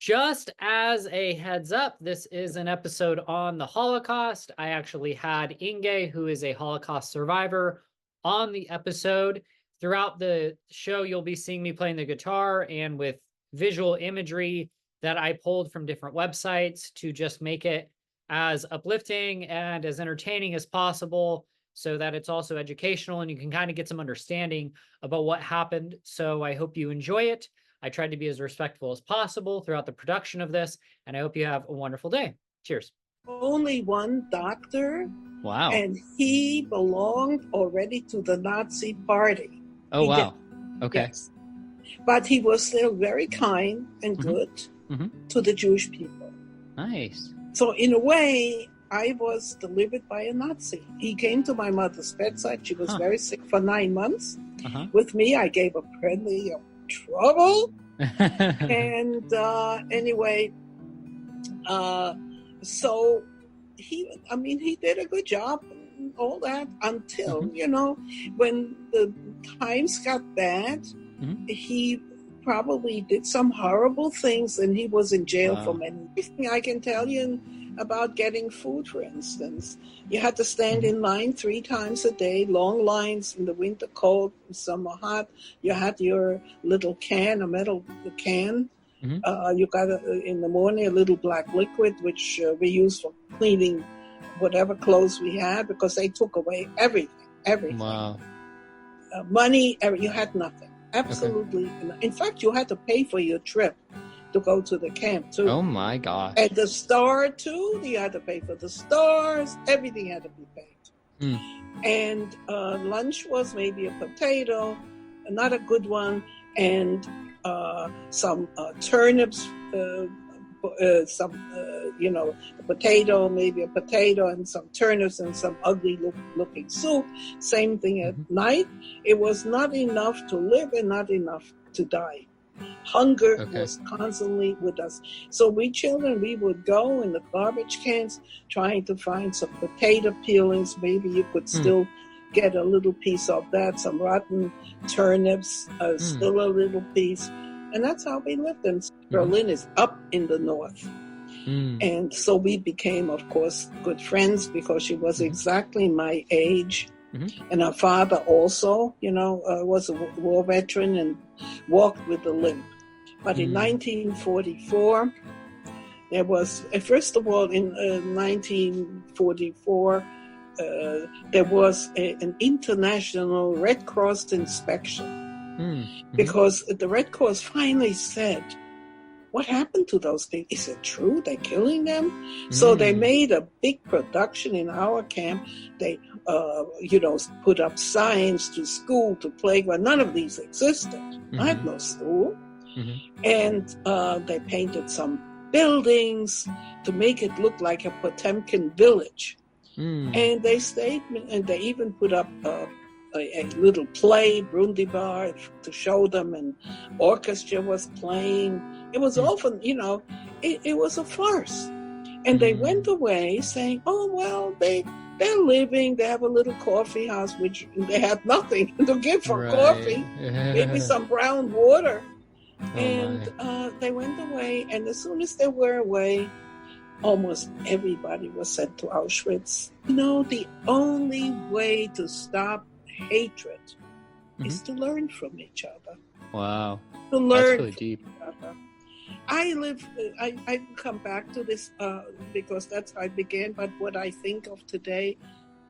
Just as a heads up, this is an episode on the Holocaust. I actually had Inge, who is a Holocaust survivor, on the episode. Throughout the show, you'll be seeing me playing the guitar and with visual imagery that I pulled from different websites to just make it as uplifting and as entertaining as possible so that it's also educational and you can kind of get some understanding about what happened. So I hope you enjoy it. I tried to be as respectful as possible throughout the production of this, and I hope you have a wonderful day. Cheers. Only one doctor, Wow. and he belonged already to the Nazi party. Oh, wow. Okay. Yes. But he was still very kind and good to the Jewish people. Nice. So in a way, I was delivered by a Nazi. He came to my mother's bedside. She was very sick for 9 months. With me, I gave her plenty of trouble. And anyway, so he did a good job and all that until, when the times got bad, he probably did some horrible things and he was in jail for many years. I can tell you about getting food, for instance. You had to stand in line 3 times a day, long lines in the winter cold, summer hot. You had your little can, a metal can. You got in the morning a little black liquid, which we used for cleaning whatever clothes we had because they took away everything. Wow. Money, you had nothing. Absolutely. Okay. In fact, you had to pay for your trip to go to the camp too. Oh my gosh. At the store too, you had to pay for the stores. Everything had to be paid. And lunch was maybe a potato, not a good one, and some turnips, a potato, maybe a potato, and some turnips and some ugly looking soup. Same thing at night. It was not enough to live and not enough to die. Hunger was constantly with us. So we children, we would go in the garbage cans trying to find some potato peelings. Maybe you could still get a little piece of that, some rotten turnips, still a little piece. And that's how we lived. And Berlin is up in the north. And so we became, of course, good friends because she was exactly my age. And her father also, was a war veteran and walked with a limp. But in 1944, there was, first of all, in 1944, there was an international Red Cross inspection because the Red Cross finally said, what happened to those people? Is it true they're killing them? So they made a big production in our camp. They, put up signs to school, to playground. None of these existed. I had no school. And they painted some buildings to make it look like a Potemkin village. And they stayed, and they even put up a little play, Brundibar, to show them, and orchestra was playing. It was often, it was a farce. And they went away saying, oh, well, they're living, they have a little coffee house, which they had nothing to give for coffee, maybe some brown water. They went away, and as soon as they were away, almost everybody was sent to Auschwitz. The only way to stop hatred is to learn from each other. Wow. To learn That's really deep. I come back to this because that's how I began, but what I think of today,